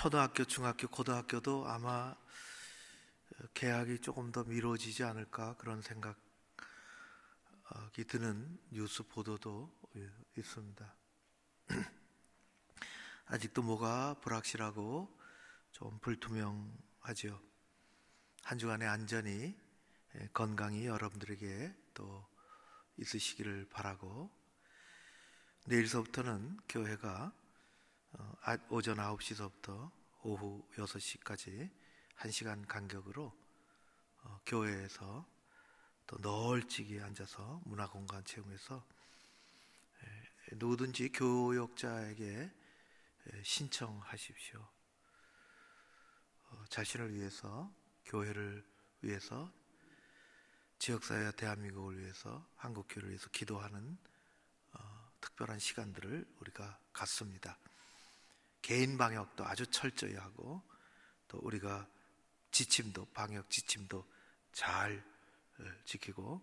초등학교, 중학교, 고등학교도 아마 개학이 조금 더 미뤄지지 않을까 그런 생각이 드는 뉴스 보도도 있습니다. 아직도 뭐가 불확실하고 좀 불투명하지요. 한 주간의 안전이 건강히 여러분들에게 또 있으시기를 바라고, 내일서부터는 교회가 오전 9시서부터 오후 6시까지 1시간 간격으로 교회에서 또 널찍이 앉아서 문화공간 채용해서 누구든지 교역자에게 신청하십시오. 자신을 위해서, 교회를 위해서, 지역사회와 대한민국을 위해서, 한국교회를 위해서 기도하는 특별한 시간들을 우리가 갖습니다. 개인 방역도 아주 철저히 하고, 또 우리가 방역 지침도 잘 지키고,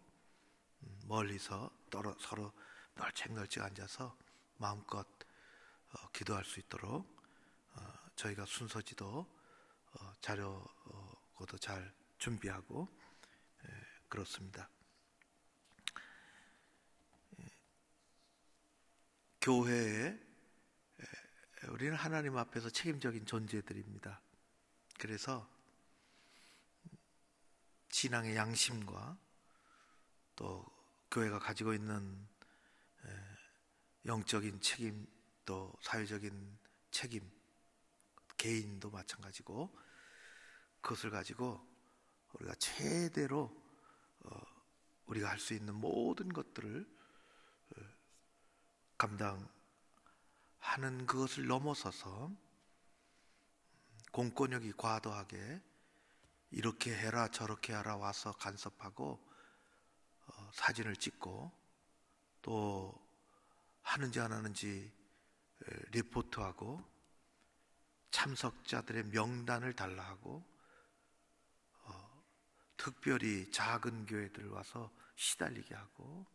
멀리서 서로 널찍널찍 앉아서 마음껏 기도할 수 있도록 저희가 순서지도 자료도 잘 준비하고 그렇습니다. 교회에 우리는 하나님 앞에서 책임적인 존재들입니다. 그래서 신앙의 양심과 또 교회가 가지고 있는 영적인 책임, 또 사회적인 책임, 개인도 마찬가지고, 그것을 가지고 우리가 최대로 우리가 할 수 있는 모든 것들을 감당하는 그것을 넘어서서 공권력이 과도하게 이렇게 해라 저렇게 하라 와서 간섭하고 사진을 찍고, 또 하는지 안 하는지 리포트하고, 참석자들의 명단을 달라 하고, 특별히 작은 교회들 와서 시달리게 하고,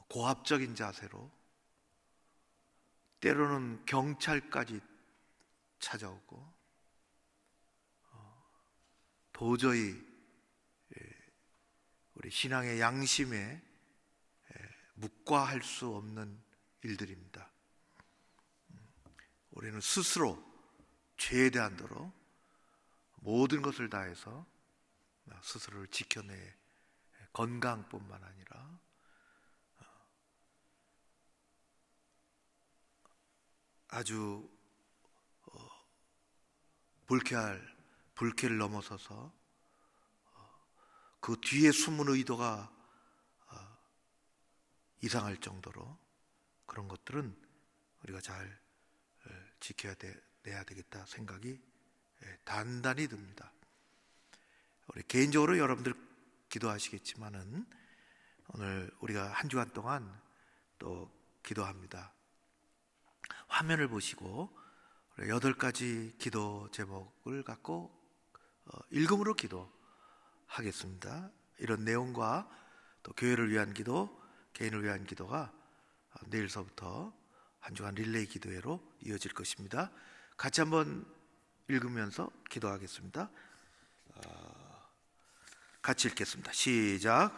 고압적인 자세로 때로는 경찰까지 찾아오고, 도저히 우리 신앙의 양심에 묵과할 수 없는 일들입니다. 우리는 스스로 최대한도로 모든 것을 다해서 스스로를 지켜내, 건강뿐만 아니라 아주 불쾌를 넘어서서 그 뒤에 숨은 의도가 이상할 정도로 그런 것들은 우리가 잘 지켜내야 되겠다 생각이 단단히 듭니다. 우리 개인적으로 여러분들 기도하시겠지만은 오늘 우리가 한 주간 동안 또 기도합니다. 화면을 보시고 8가지 기도 제목을 갖고 일금으로 기도하겠습니다. 이런 내용과 또 교회를 위한 기도, 개인을 위한 기도가 내일서부터 한 주간 릴레이 기도회로 이어질 것입니다. 같이 한번 읽으면서 기도하겠습니다. 같이 읽겠습니다. 시작.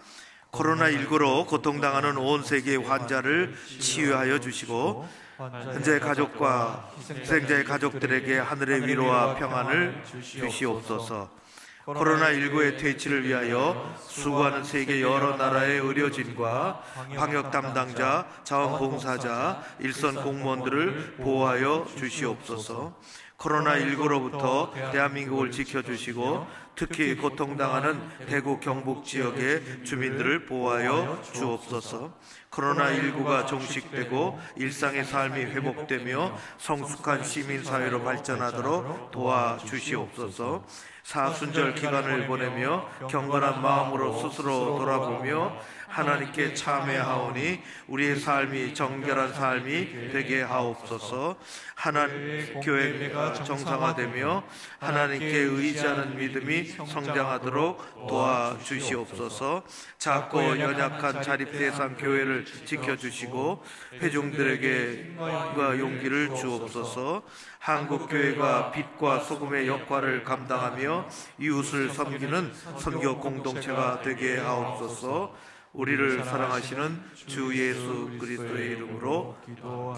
코로나19로 고통당하는 온 세계의 환자를 치유하여 주시고, 현재 가족과 희생자의 가족들에게 하늘의 위로와 평안을 주시옵소서. 코로나19의 퇴치를 위하여 수고하는 세계 여러 나라의 의료진과 방역 담당자, 자원봉사자, 일선 공무원들을 보호하여 주시옵소서. 코로나19로부터 대한민국을 지켜주시고, 특히 고통당하는 대구 경북 지역의 주민들을 보호하여 주옵소서. 코로나19가 종식되고 일상의 삶이 회복되며 성숙한 시민사회로 발전하도록 도와주시옵소서. 사순절 기간을 보내며 경건한 마음으로 스스로 돌아보며 하나님께 참회하오니 우리의 삶이 정결한 삶이 되게 하옵소서. 하나님 교회가 교회가 정상화되며 하나님께 의지하는 믿음이 성장하도록 도와주시옵소서. 작고 연약한 자립대상 교회를 지켜주시고 회중들에게 힘과 용기를 주옵소서. 한국교회가 빛과 소금의 역할을 감당하며 이웃을 섬기는 선교 공동체가 되게 하옵소서. 우리를 사랑하시는 주 예수 그리스도의 이름으로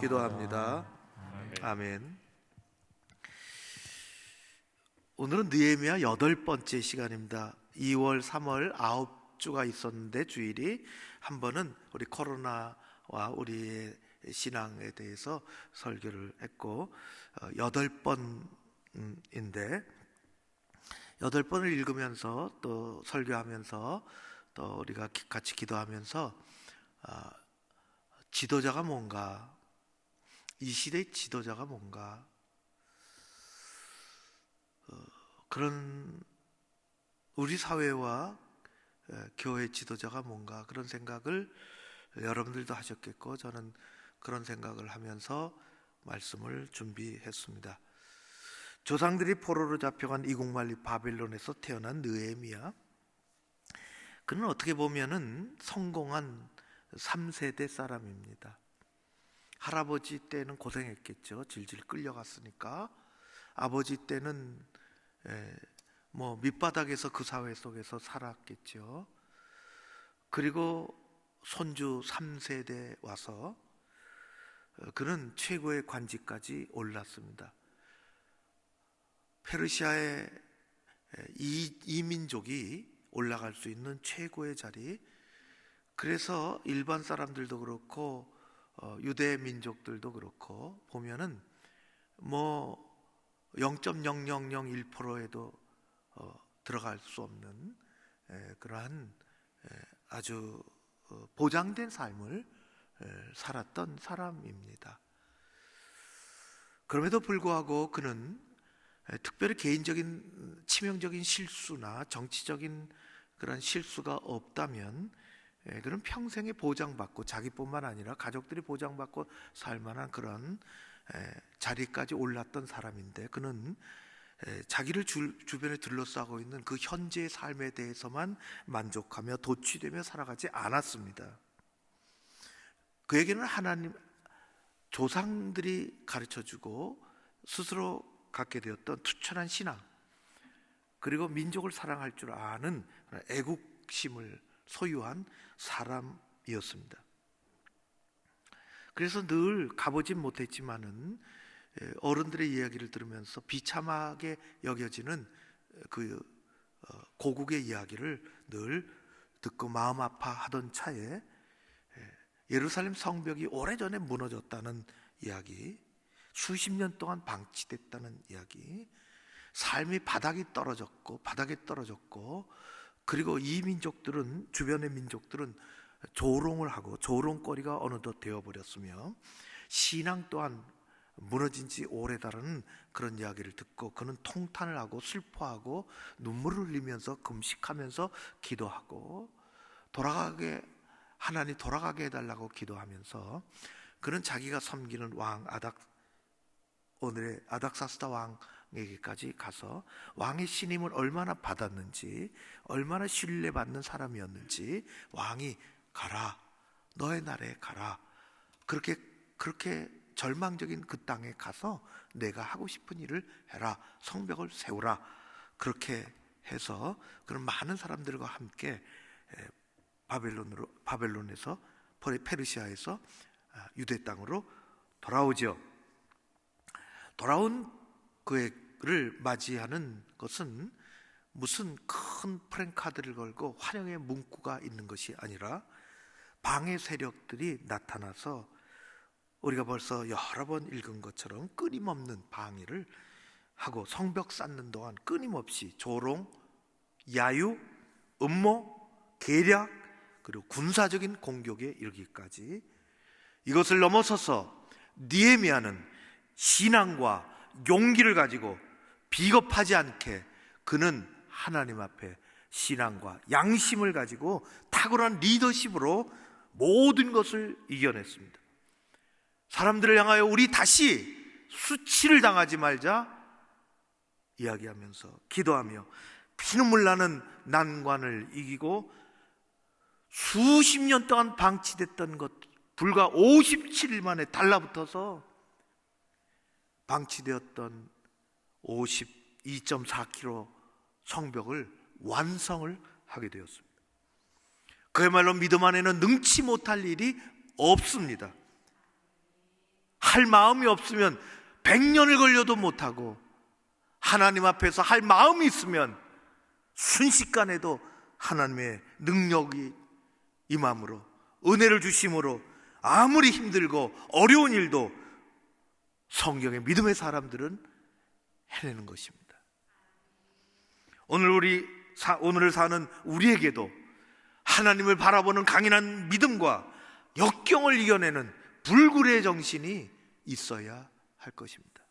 기도합니다. 아멘. 오늘은 느헤미야 8번째 시간입니다. 2월, 3월 9주가 있었는데 주일이 한 번은 우리 코로나와 우리의 신앙에 대해서 설교를 했고 8번인데 8번을 읽으면서 또 설교하면서 또 우리가 같이 기도하면서 지도자가 뭔가, 이 시대의 지도자가 뭔가, 그런 우리 사회와 교회 지도자가 뭔가, 그런 생각을 여러분들도 하셨겠고 저는 그런 생각을 하면서 말씀을 준비했습니다. 조상들이 포로로 잡혀간 이국만리 바벨론에서 태어난 느헤미야, 그는 어떻게 보면은 성공한 3세대 사람입니다. 할아버지 때는 고생했겠죠. 질질 끌려갔으니까. 아버지 때는 밑바닥에서 그 사회 속에서 살았겠죠. 그리고 손주 3세대 와서 그는 최고의 관직까지 올랐습니다. 페르시아의 이 민족이 올라갈 수 있는 최고의 자리, 그래서 일반 사람들도 그렇고 유대 민족들도 그렇고 보면은 0.0001%에도 들어갈 수 없는 그러한 아주 보장된 삶을 살았던 사람입니다. 그럼에도 불구하고 그는 특별히 개인적인 치명적인 실수나 정치적인 그런 실수가 없다면 그는 평생에 보장받고, 자기뿐만 아니라 가족들이 보장받고 살만한 그런 자리까지 올랐던 사람인데, 그는 자기를 주변에 둘러싸고 있는 그 현재의 삶에 대해서만 만족하며 도취되며 살아가지 않았습니다. 그에게는 하나님, 조상들이 가르쳐주고 스스로 갖게 되었던 투철한 신앙, 그리고 민족을 사랑할 줄 아는 애국심을 소유한 사람이었습니다. 그래서 늘 가보진 못했지만은 어른들의 이야기를 들으면서 비참하게 여겨지는 그 고국의 이야기를 늘 듣고 마음 아파하던 차에 예루살렘 성벽이 오래전에 무너졌다는 이야기, 수십 년 동안 방치됐다는 이야기, 삶이 바닥에 떨어졌고 그리고 이 민족들은, 주변의 민족들은 조롱을 하고 조롱거리가 어느덧 되어버렸으며 신앙 또한 무너진 지 오래다라는 그런 이야기를 듣고 그는 통탄을 하고 슬퍼하고 눈물을 흘리면서 금식하면서 기도하고 하나님 돌아가게 해달라고 기도하면서 그는 자기가 섬기는 왕 오늘의 아닥사스다 왕에게까지 가서 왕의 신임을 얼마나 받았는지, 얼마나 신뢰받는 사람이었는지, 왕이 가라, 너의 나라에 가라, 그렇게 절망적인 그 땅에 가서 내가 하고 싶은 일을 해라, 성벽을 세우라, 그렇게 해서 그런 많은 사람들과 함께 바벨론에서, 페르시아에서 유대 땅으로 돌아오죠. 돌아온 그를 맞이하는 것은 무슨 큰 프랭카드를 걸고 환영의 문구가 있는 것이 아니라 방해 세력들이 나타나서 우리가 벌써 여러 번 읽은 것처럼 끊임없는 방해를 하고 성벽 쌓는 동안 끊임없이 조롱, 야유, 음모, 계략, 그리고 군사적인 공격에 이르기까지, 이것을 넘어서서 느헤미야는 신앙과 용기를 가지고 비겁하지 않게 그는 하나님 앞에 신앙과 양심을 가지고 탁월한 리더십으로 모든 것을 이겨냈습니다. 사람들을 향하여 우리 다시 수치를 당하지 말자 이야기하면서 기도하며 피눈물 나는 난관을 이기고 수십 년 동안 방치됐던 것 불과 57일 만에 달라붙어서 방치되었던 52.4km 성벽을 완성을 하게 되었습니다. 그야말로 믿음 안에는 능치 못할 일이 없습니다. 할 마음이 없으면 100년을 걸려도 못하고, 하나님 앞에서 할 마음이 있으면 순식간에도 하나님의 능력이 임함으로, 은혜를 주심으로 아무리 힘들고 어려운 일도 성경의 믿음의 사람들은 해내는 것입니다. 오늘을 사는 우리에게도 하나님을 바라보는 강인한 믿음과 역경을 이겨내는 불굴의 정신이 있어야 할 것입니다.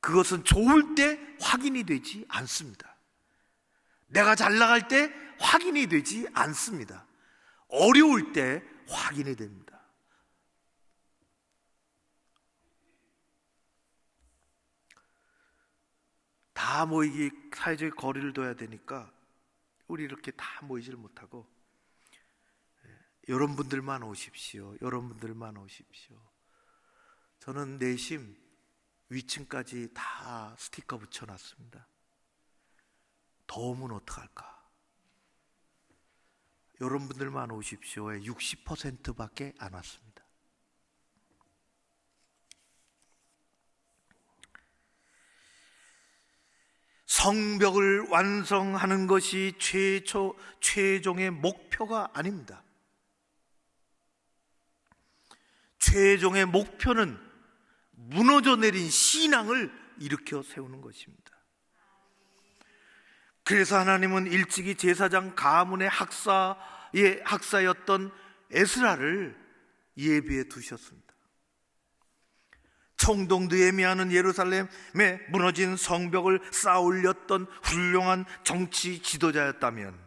그것은 좋을 때 확인이 되지 않습니다. 내가 잘 나갈 때 확인이 되지 않습니다. 어려울 때 확인이 됩니다. 다 모이기 사회적 거리를 둬야 되니까 우리 이렇게 다 모이지를 못하고, 여러분들만 오십시오. 여러분들만 오십시오. 저는 내심 위층까지 다 스티커 붙여놨습니다. 더우면 어떡할까? 여러분들만 오십시오에 60%밖에 안 왔습니다. 성벽을 완성하는 것이 최종의 목표가 아닙니다. 최종의 목표는 무너져 내린 신앙을 일으켜 세우는 것입니다. 그래서 하나님은 일찍이 제사장 가문의 학사였던 에스라를 예비해 두셨습니다. 총독 느헤미야는 예루살렘에 무너진 성벽을 쌓아올렸던 훌륭한 정치 지도자였다면,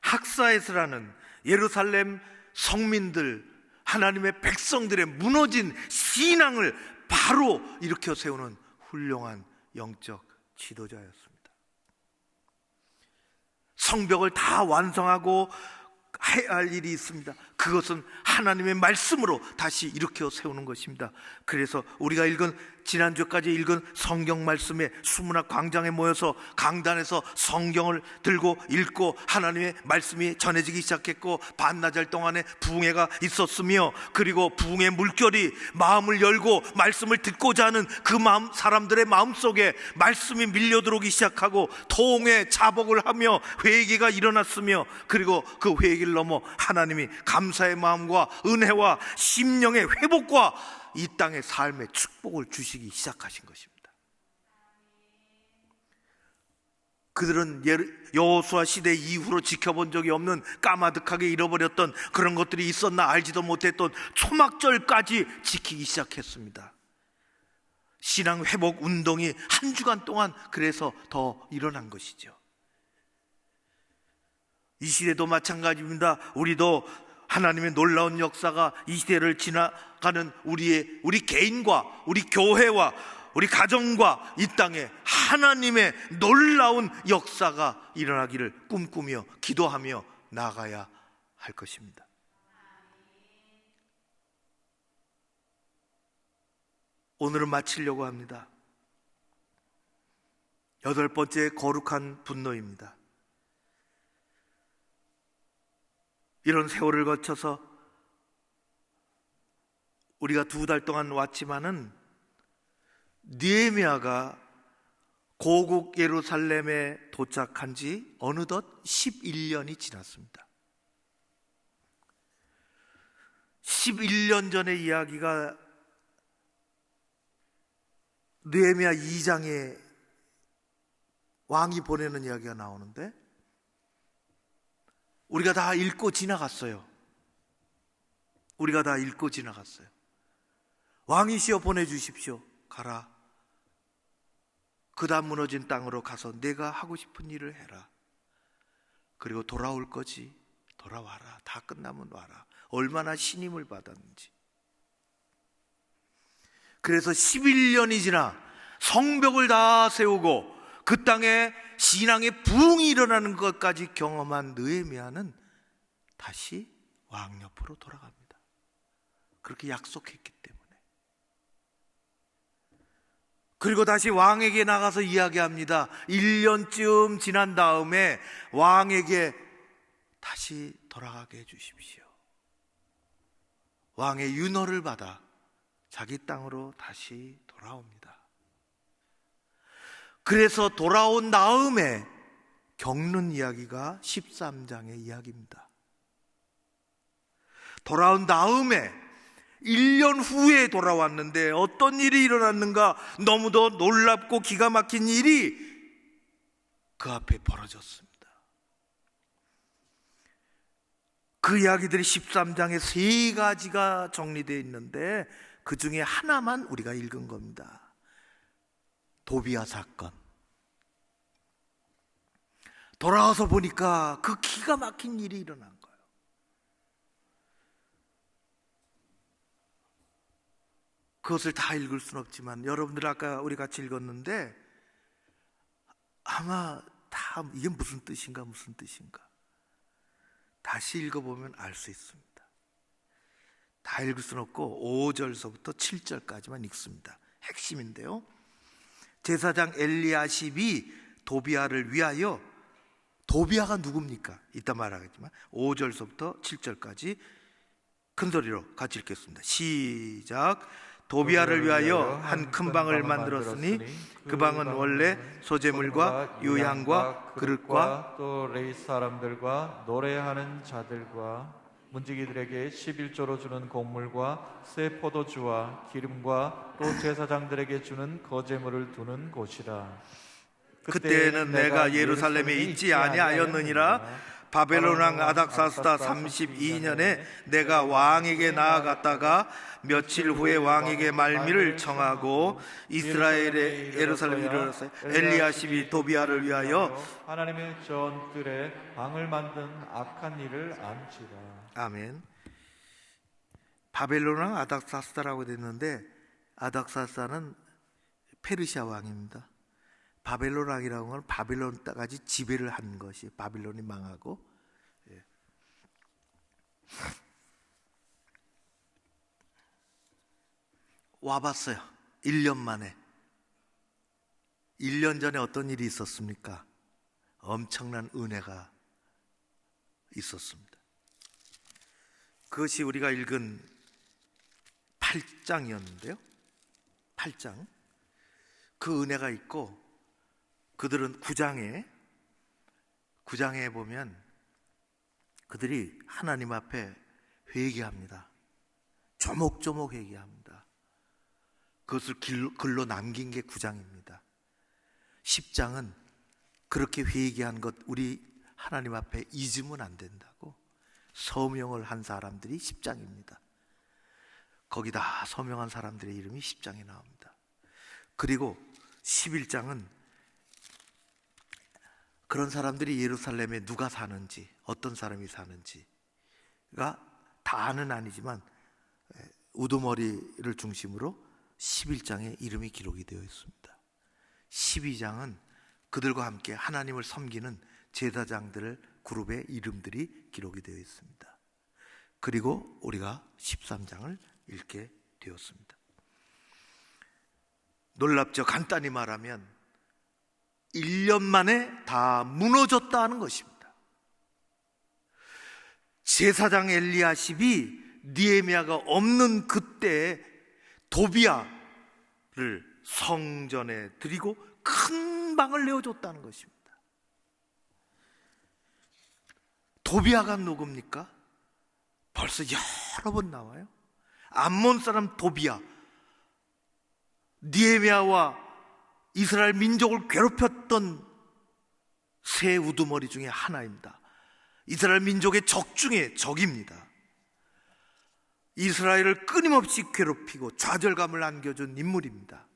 학사 에스라는 예루살렘 성민들, 하나님의 백성들의 무너진 신앙을 바로 일으켜 세우는 훌륭한 영적 지도자였습니다. 성벽을 다 완성하고 해야 할 일이 있습니다. 그것은 하나님의 말씀으로 다시 일으켜 세우는 것입니다. 그래서 우리가 지난주까지 읽은 성경 말씀에 수문학 광장에 모여서 강단에서 성경을 들고 읽고 하나님의 말씀이 전해지기 시작했고, 반나절 동안에 부흥회가 있었으며, 그리고 부흥의 물결이 마음을 열고 말씀을 듣고자 하는 그 마음, 사람들의 마음속에 말씀이 밀려들어오기 시작하고 통회 자복을 하며 회개가 일어났으며, 그리고 그 회개를 넘어 하나님이 감사의 마음과 은혜와 심령의 회복과 이 땅의 삶의 축복을 주시기 시작하신 것입니다. 그들은 여호수아 시대 이후로 지켜본 적이 없는, 까마득하게 잃어버렸던 그런 것들이 있었나 알지도 못했던 초막절까지 지키기 시작했습니다. 신앙 회복 운동이 한 주간 동안 그래서 더 일어난 것이죠. 이 시대도 마찬가지입니다. 우리도 하나님의 놀라운 역사가 이 시대를 지나가는 우리 개인과 우리 교회와 우리 가정과 이 땅에 하나님의 놀라운 역사가 일어나기를 꿈꾸며 기도하며 나아가야 할 것입니다. 오늘은 마치려고 합니다. 8번째 거룩한 분노입니다. 이런 세월을 거쳐서 우리가 2달 동안 왔지만은 느헤미야가 고국 예루살렘에 도착한 지 어느덧 11년이 지났습니다. 11년 전의 이야기가 느헤미야 2장에 왕이 보내는 이야기가 나오는데, 우리가 다 읽고 지나갔어요. 우리가 다 읽고 지나갔어요. 왕이시여 보내주십시오. 가라. 그 다음 무너진 땅으로 가서 내가 하고 싶은 일을 해라. 그리고 돌아올 거지. 돌아와라. 다 끝나면 와라. 얼마나 신임을 받았는지. 그래서 11년이 지나 성벽을 다 세우고 그 땅에 신앙의 부흥이 일어나는 것까지 경험한 느헤미야는 다시 왕 옆으로 돌아갑니다. 그렇게 약속했기 때문에. 그리고 다시 왕에게 나가서 이야기합니다. 1년쯤 지난 다음에 왕에게 다시 돌아가게 해주십시오. 왕의 윤허를 받아 자기 땅으로 다시 돌아옵니다. 그래서 돌아온 다음에 겪는 이야기가 13장의 이야기입니다. 돌아온 다음에 1년 후에 돌아왔는데 어떤 일이 일어났는가? 너무도 놀랍고 기가 막힌 일이 그 앞에 벌어졌습니다. 그 이야기들이 13장에 3가지가 정리되어 있는데 그 중에 하나만 우리가 읽은 겁니다. 도비야 사건. 돌아와서 보니까 그 기가 막힌 일이 일어난 거예요. 그것을 다 읽을 수는 없지만 여러분들 아까 우리 같이 읽었는데 아마 다 이게 무슨 뜻인가 다시 읽어보면 알 수 있습니다. 다 읽을 수는 없고 5절서부터 7절까지만 읽습니다. 핵심인데요, 제사장 엘리야십이 도비야를 위하여, 도비야가 누굽니까? 이따 말하겠지만 5절서부터 7절까지 큰소리로 같이 읽겠습니다. 시작. 도비야를 위하여 한 큰 방을 만들었으니 그 방은 원래 소재물과 유향과 그릇과 또 레위 사람들과 노래하는 자들과 문지기들에게 11조로 주는 곡물과 새 포도주와 기름과 또 제사장들에게 주는 거제물을 두는 곳이라. 그때에는 내가 예루살렘에 있지 아니하였느니라. 바벨론 왕 아닥사스다 32년에 내가 왕에게 나아갔다가 며칠 후에 왕에게 말미를 청하고 이스라엘의 예루살렘에 이르렀어요. 엘리야십이 도비야를 위하여 하나님의 전뜰에 방을 만든 악한 일을 암지라. 아멘. 바벨론 왕 아닥사스다라고 됐는데 아닥사스다는 페르시아 왕입니다. 바벨론 왕이라는 건 바벨론 땅까지 지배를 한 것이, 바벨론이 망하고, 와봤어요. 1년 만에. 1년 전에 어떤 일이 있었습니까? 엄청난 은혜가 있었습니다. 그것이 우리가 읽은 8장이었는데요 8장. 그 은혜가 있고 그들은 9장에 보면 그들이 하나님 앞에 회개합니다. 조목조목 회개합니다. 그것을 글로 남긴 게 9장입니다. 10장은 그렇게 회개한 것 우리 하나님 앞에 잊으면 안 된다고 서명을 한 사람들이 10장입니다. 거기다 서명한 사람들의 이름이 10장에 나옵니다. 그리고 11장은 그런 사람들이 예루살렘에 누가 사는지, 어떤 사람이 사는지가 다는 아니지만 우두머리를 중심으로 11장에 이름이 기록이 되어 있습니다. 12장은 그들과 함께 하나님을 섬기는 제사장들 그룹의 이름들이 기록이 되어 있습니다. 그리고 우리가 13장을 읽게 되었습니다. 놀랍죠? 간단히 말하면 1년 만에 다 무너졌다는 것입니다. 제사장 엘리야십이 느헤미야가 없는 그때 도비야를 성전에 드리고 큰 방을 내어줬다는 것입니다. 도비야가 누굽니까? 벌써 여러 번 나와요. 암몬 사람 도비야, 느헤미야와 이스라엘 민족을 괴롭혔던 새 우두머리 중에 하나입니다. 이스라엘 민족의 적 중에 적입니다. 이스라엘을 끊임없이 괴롭히고 좌절감을 안겨준 인물입니다.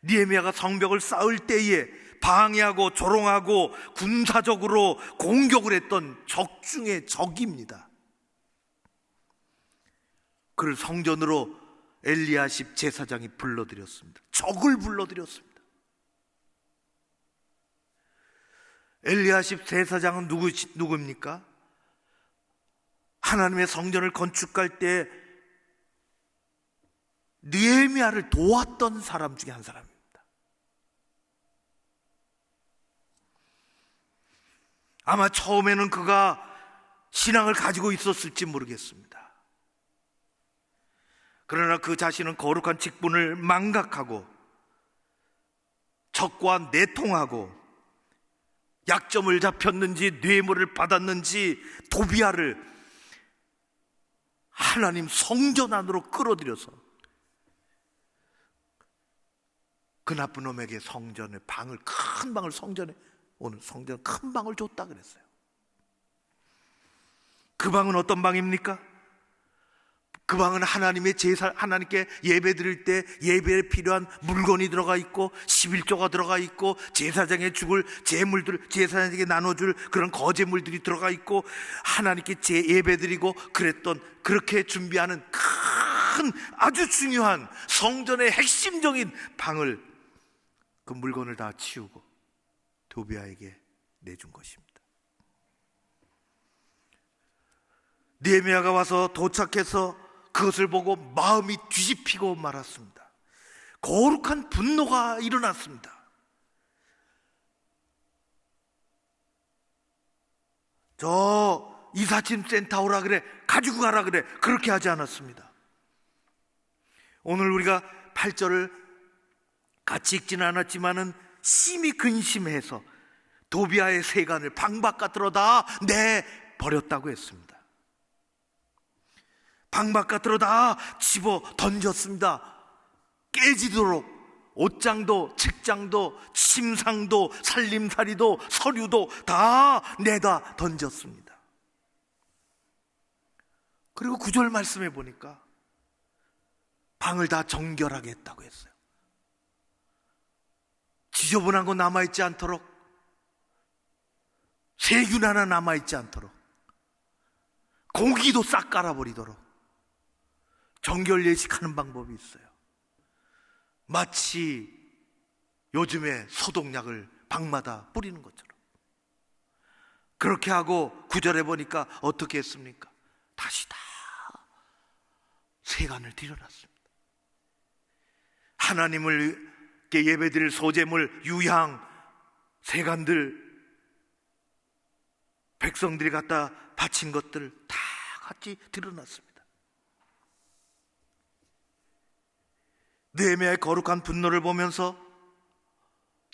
느헤미야가 성벽을 쌓을 때에 방해하고 조롱하고 군사적으로 공격을 했던 적 중에 적입니다. 그를 성전으로 엘리야십 제사장이 불러들였습니다. 적을 불러들였습니다. 엘리야십 제사장은 누구입니까? 하나님의 성전을 건축할 때 느헤미야를 도왔던 사람 중에 한 사람입니다. 아마 처음에는 그가 신앙을 가지고 있었을지 모르겠습니다. 그러나 그 자신은 거룩한 직분을 망각하고 적과 내통하고 약점을 잡혔는지 뇌물을 받았는지 도비야를 하나님 성전 안으로 끌어들여서 그 나쁜 놈에게 성전의 방을, 큰 방을, 성전에 오늘 성전 큰 방을 줬다 그랬어요. 그 방은 어떤 방입니까? 그 방은 하나님의 제사, 하나님께 예배 드릴 때 예배에 필요한 물건이 들어가 있고 11조가 들어가 있고 제사장에 죽을 제물들, 제사장에게 나눠줄 그런 거제물들이 들어가 있고 하나님께 예배 드리고 그렇게 준비하는 큰 아주 중요한 성전의 핵심적인 방을, 그 물건을 다 치우고 도비야에게 내준 것입니다. 느헤미야가 와서 도착해서 그것을 보고 마음이 뒤집히고 말았습니다. 거룩한 분노가 일어났습니다. 저 이삿짐 센터 오라 그래, 가지고 가라 그래, 그렇게 하지 않았습니다. 오늘 우리가 8절을 같이 읽지는 않았지만은 심히 근심해서 도비야의 세간을 방 바깥으로 다 내버렸다고 했습니다. 방 바깥으로 다 집어 던졌습니다. 깨지도록 옷장도, 책장도, 침상도, 살림살이도, 서류도 다 내다 던졌습니다. 그리고 9절 말씀해 보니까 방을 다 정결하게 했다고 했어요. 지저분한 거 남아있지 않도록, 세균 하나 남아있지 않도록, 고기도 싹 깔아버리도록 정결 예식하는 방법이 있어요. 마치 요즘에 소독약을 방마다 뿌리는 것처럼 그렇게 하고 9절에 보니까 어떻게 했습니까? 다시 다 세간을 들여놨습니다. 하나님을 예배드릴 소재물, 유향, 세간들, 백성들이 갖다 바친 것들을 다 같이 드러났습니다. 느헤미야의 거룩한 분노를 보면서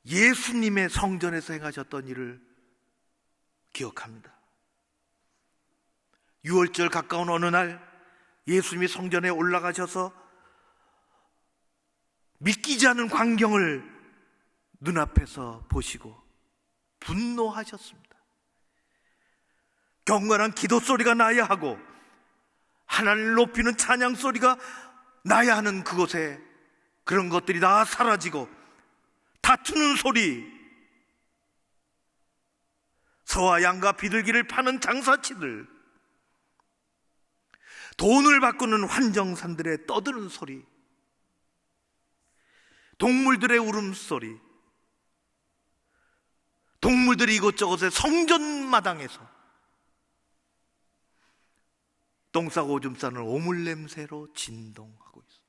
예수님의 성전에서 행하셨던 일을 기억합니다. 6월절 가까운 어느 날 예수님이 성전에 올라가셔서 믿기지 않은 광경을 눈앞에서 보시고 분노하셨습니다. 경건한 기도 소리가 나야 하고 하나님을 높이는 찬양 소리가 나야 하는 그곳에 그런 것들이 다 사라지고 다투는 소리, 소와 양과 비둘기를 파는 장사치들, 돈을 바꾸는 환정산들의 떠드는 소리, 동물들의 울음소리, 동물들이 이곳저곳에 성전마당에서 똥 싸고 오줌 싸는 오물 냄새로 진동하고 있어요.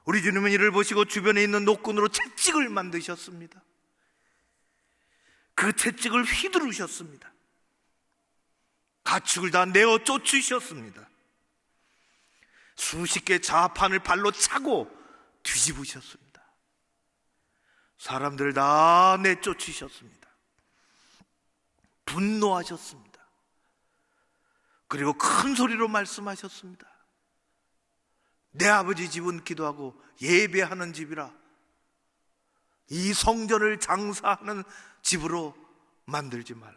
우리 주님은 이를 보시고 주변에 있는 노끈으로 채찍을 만드셨습니다. 그 채찍을 휘두르셨습니다. 가축을 다 내어 쫓으셨습니다. 수십 개 좌판을 발로 차고 뒤집으셨습니다. 사람들을 다 내쫓으셨습니다. 분노하셨습니다. 그리고 큰 소리로 말씀하셨습니다. 내 아버지 집은 기도하고 예배하는 집이라 이 성전을 장사하는 집으로 만들지 말라.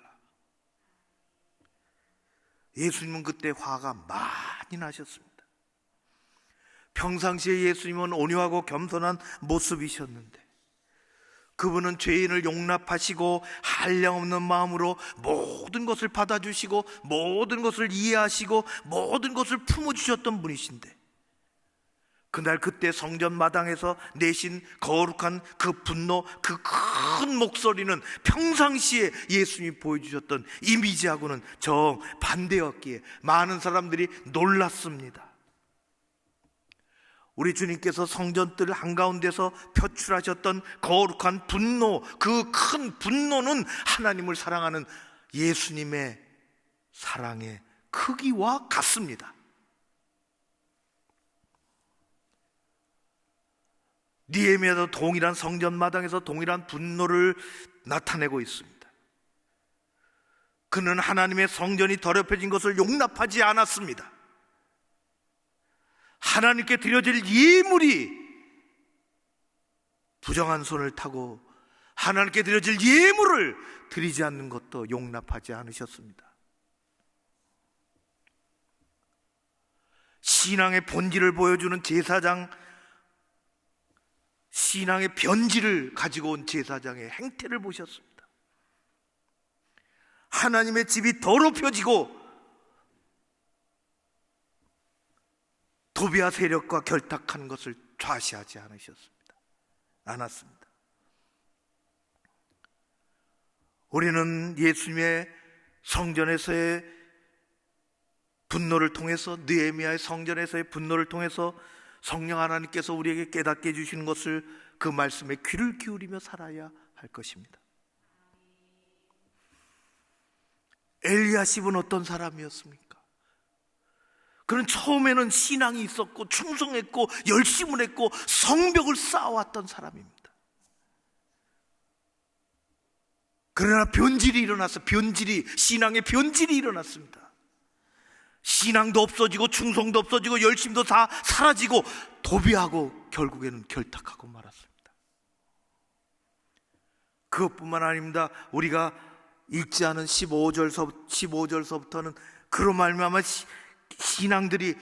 예수님은 그때 화가 많이 나셨습니다. 평상시에 예수님은 온유하고 겸손한 모습이셨는데 그분은 죄인을 용납하시고 한량없는 마음으로 모든 것을 받아주시고 모든 것을 이해하시고 모든 것을 품어주셨던 분이신데, 그날 그때 성전 마당에서 내신 거룩한 그 분노, 그 큰 목소리는 평상시에 예수님이 보여주셨던 이미지하고는 정반대였기에 많은 사람들이 놀랐습니다. 우리 주님께서 성전뜰 한가운데서 표출하셨던 거룩한 분노, 그 큰 분노는 하나님을 사랑하는 예수님의 사랑의 크기와 같습니다. 느헤미야도 동일한 성전 마당에서 동일한 분노를 나타내고 있습니다. 그는 하나님의 성전이 더럽혀진 것을 용납하지 않았습니다. 하나님께 드려질 예물이 부정한 손을 타고 하나님께 드려질 예물을 드리지 않는 것도 용납하지 않으셨습니다. 신앙의 본질을 보여주는 제사장, 신앙의 변질을 가지고 온 제사장의 행태를 보셨습니다. 하나님의 집이 더럽혀지고 도비아 세력과 결탁한 것을 좌시하지 않았습니다. 우리는 예수님의 성전에서의 분노를 통해서, 느헤미야의 성전에서의 분노를 통해서 성령 하나님께서 우리에게 깨닫게 해주시는 것을, 그 말씀에 귀를 기울이며 살아야 할 것입니다. 엘리야십은 어떤 사람이었습니까? 그는 처음에는 신앙이 있었고 충성했고 열심을 했고 성벽을 쌓아왔던 사람입니다. 그러나 신앙의 변질이 일어났습니다. 신앙도 없어지고 충성도 없어지고 열심도 다 사라지고 도비하고 결국에는 결탁하고 말았습니다. 그것뿐만 아닙니다. 우리가 읽지 않은 15절서부터는 그로 말미암아 신앙들이,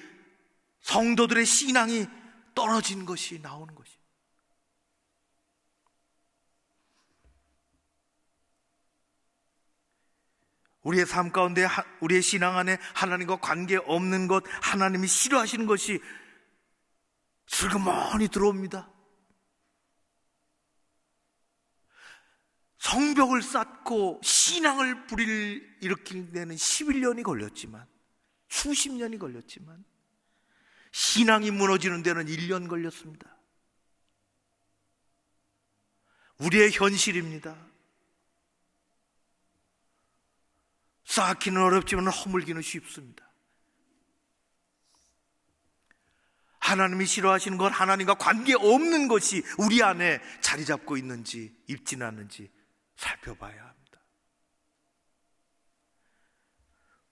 성도들의 신앙이 떨어진 것이 나오는 것이. 우리의 삶 가운데, 우리의 신앙 안에 하나님과 관계 없는 것, 하나님이 싫어하시는 것이 슬그머니 들어옵니다. 성벽을 쌓고 신앙을 일으키는 데는 11년이 걸렸지만, 수십 년이 걸렸지만, 신앙이 무너지는 데는 1년 걸렸습니다. 우리의 현실입니다. 쌓기는 어렵지만 허물기는 쉽습니다. 하나님이 싫어하시는 것, 하나님과 관계없는 것이 우리 안에 자리 잡고 있는지 있지는 않는지 살펴봐야 합니다.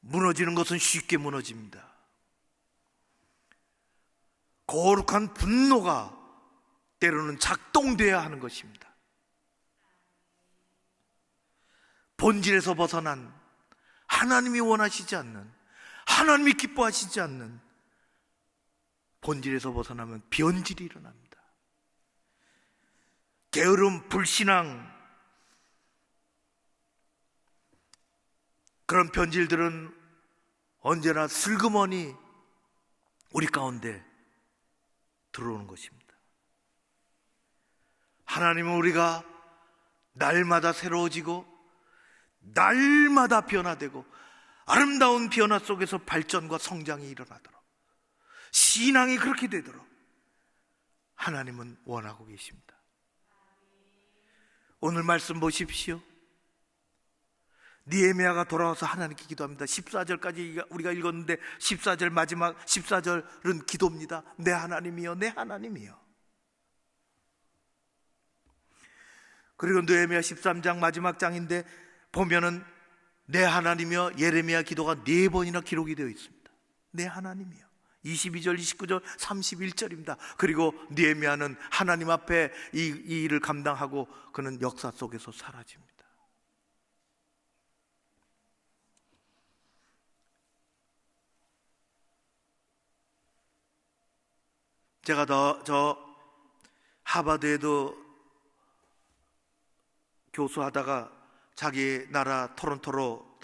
무너지는 것은 쉽게 무너집니다. 거룩한 분노가 때로는 작동돼야 하는 것입니다. 본질에서 벗어난, 하나님이 원하시지 않는, 하나님이 기뻐하시지 않는 본질에서 벗어나면 변질이 일어납니다. 게으름, 불신앙, 그런 변질들은 언제나 슬그머니 우리 가운데 들어오는 것입니다. 하나님은 우리가 날마다 새로워지고 날마다 변화되고 아름다운 변화 속에서 발전과 성장이 일어나도록, 신앙이 그렇게 되도록 하나님은 원하고 계십니다. 오늘 말씀 보십시오. 느헤미야가 돌아와서 하나님께 기도합니다. 14절까지 우리가 읽었는데 14절 마지막 14절은 기도입니다. 내 하나님이여, 내 하나님이여. 그리고 느헤미야 13장 마지막 장인데 보면은 내 하나님이여, 예레미야 기도가 4번이나 기록이 되어 있습니다. 내 하나님이여. 22절, 29절, 31절입니다. 그리고 느헤미야는 하나님 앞에 이 일을 감당하고 그는 역사 속에서 사라집니다. 제가 저 하버드에도 교수하다가 자기 나라 토론토로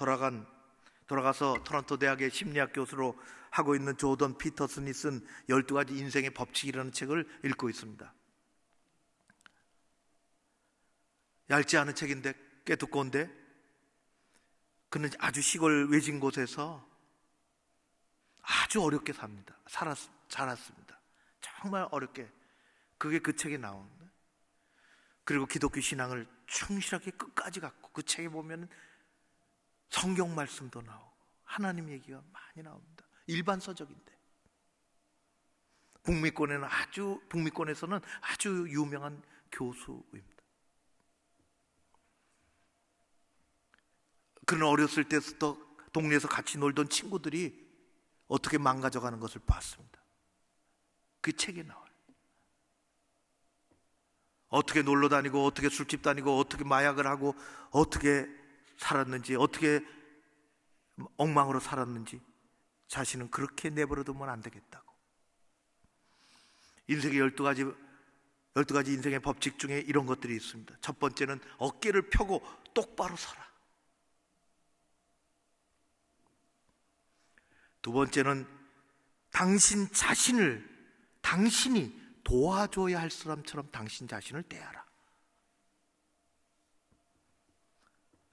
돌아가서 토론토 대학의 심리학 교수로 하고 있는 조던 피터슨이 쓴 12가지 인생의 법칙이라는 책을 읽고 있습니다. 얇지 않은 책인데 꽤 두꺼운데, 그는 아주 시골 외진 곳에서 아주 어렵게 살았습니다. 정말 어렵게. 그게 그 책에 나오는데, 그리고 기독교 신앙을 충실하게 끝까지 갖고, 그 책에 보면 성경 말씀도 나오고 하나님 얘기가 많이 나옵니다. 일반 서적인데 북미권에서는 아주 유명한 교수입니다. 그는 어렸을 때부터 동네에서 같이 놀던 친구들이 어떻게 망가져가는 것을 봤습니다. 그 책에 나와요. 어떻게 놀러 다니고, 어떻게 술집 다니고, 어떻게 마약을 하고, 어떻게 살았는지, 어떻게 엉망으로 살았는지 자신은 그렇게 내버려두면 안 되겠다고. 인생의 12가지 인생의 법칙 중에 이런 것들이 있습니다. 첫 번째는 어깨를 펴고 똑바로 서라. 두 번째는 당신이 도와줘야 할 사람처럼 당신 자신을 대하라.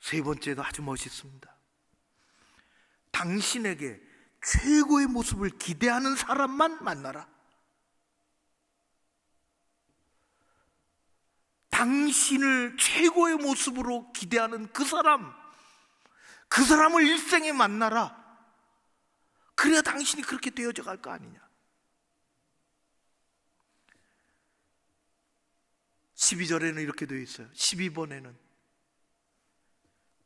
세 번째도 아주 멋있습니다. 당신에게 최고의 모습을 기대하는 사람만 만나라. 당신을 최고의 모습으로 기대하는 그 사람을 일생에 만나라. 그래야 당신이 그렇게 되어져 갈 거 아니냐. 12절에는 이렇게 되어 있어요. 12번에는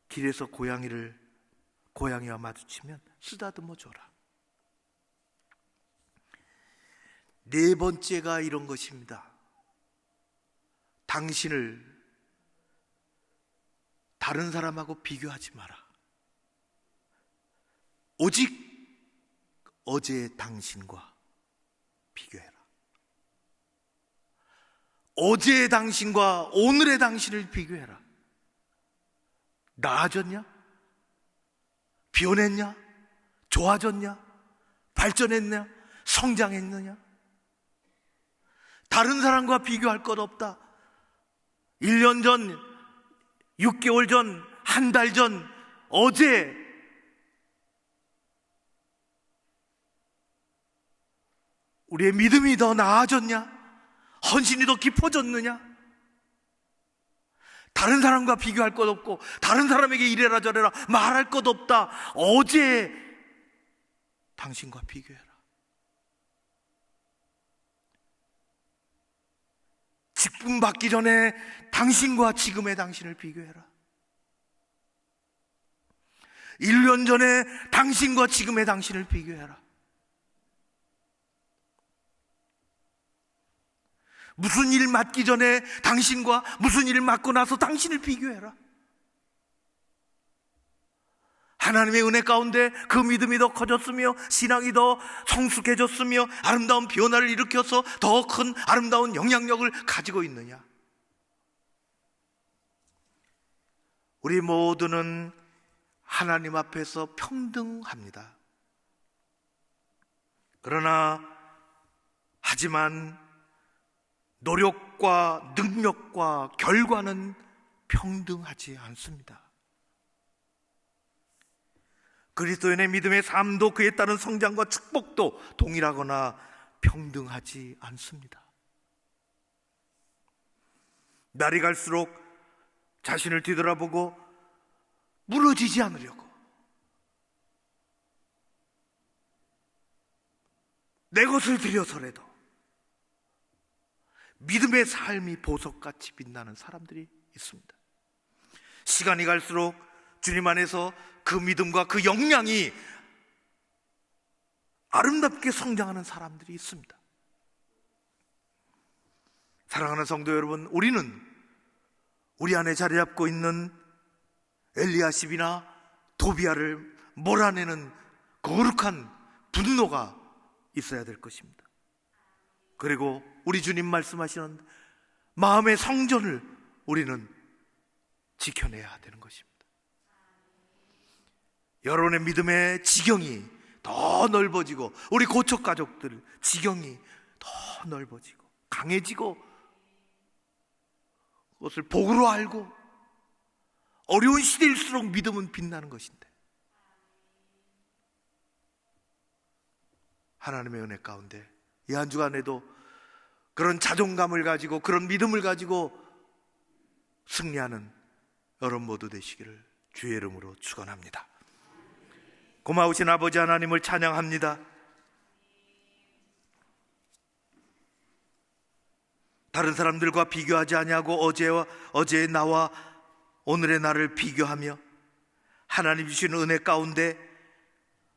길에서 고양이와 마주치면 쓰다듬어 줘라. 네 번째가 이런 것입니다. 당신을 다른 사람하고 비교하지 마라. 오직 어제의 당신과 비교해라. 어제의 당신과 오늘의 당신을 비교해라. 나아졌냐? 변했냐? 좋아졌냐? 발전했냐? 성장했느냐? 다른 사람과 비교할 것 없다. 1년 전, 6개월 전, 한 달 전, 어제 우리의 믿음이 더 나아졌냐? 헌신이 더 깊어졌느냐? 다른 사람과 비교할 것 없고, 다른 사람에게 이래라 저래라 말할 것 없다. 어제 당신과 비교해라. 직분 받기 전에 당신과 지금의 당신을 비교해라. 1년 전에 당신과 지금의 당신을 비교해라. 무슨 일 맡기 전에 당신과 무슨 일을 맡고 나서 당신을 비교해라. 하나님의 은혜 가운데 그 믿음이 더 커졌으며 신앙이 더 성숙해졌으며 아름다운 변화를 일으켜서 더 큰 아름다운 영향력을 가지고 있느냐? 우리 모두는 하나님 앞에서 평등합니다. 하지만 노력과 능력과 결과는 평등하지 않습니다. 그리스도인의 믿음의 삶도 그에 따른 성장과 축복도 동일하거나 평등하지 않습니다. 날이 갈수록 자신을 뒤돌아보고 무너지지 않으려고, 내 것을 들여서라도 믿음의 삶이 보석같이 빛나는 사람들이 있습니다. 시간이 갈수록 주님 안에서 그 믿음과 그 역량이 아름답게 성장하는 사람들이 있습니다. 사랑하는 성도 여러분, 우리는 우리 안에 자리 잡고 있는 엘리야십이나 도비아를 몰아내는 거룩한 분노가 있어야 될 것입니다. 그리고 우리 주님 말씀하시는 마음의 성전을 우리는 지켜내야 되는 것입니다. 여러분의 믿음의 지경이 더 넓어지고, 우리 고척 가족들 지경이 더 넓어지고 강해지고, 그것을 복으로 알고, 어려운 시대일수록 믿음은 빛나는 것인데, 하나님의 은혜 가운데 이 한 주간에도 그런 자존감을 가지고, 그런 믿음을 가지고 승리하는 여러분 모두 되시기를 주의 이름으로 축원합니다. 고마우신 아버지 하나님을 찬양합니다. 다른 사람들과 비교하지 아니하고 어제의 나와 오늘의 나를 비교하며 하나님 주시는 은혜 가운데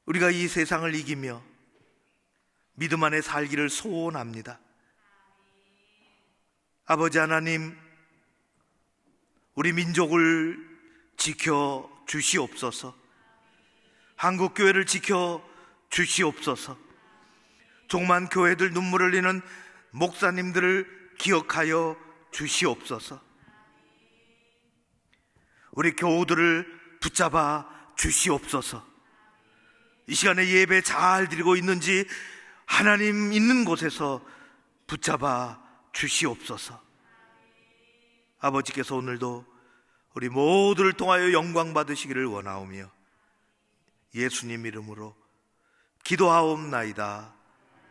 우리가 이 세상을 이기며 믿음 안에 살기를 소원합니다. 아버지 하나님, 우리 민족을 지켜 주시옵소서. 한국교회를 지켜 주시옵소서. 조그만 교회들 눈물 흘리는 목사님들을 기억하여 주시옵소서. 우리 교우들을 붙잡아 주시옵소서. 이 시간에 예배 잘 드리고 있는지 하나님 있는 곳에서 붙잡아 주시옵소서. 아버지께서 오늘도 우리 모두를 통하여 영광 받으시기를 원하오며 예수님 이름으로 기도하옵나이다.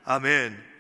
아멘.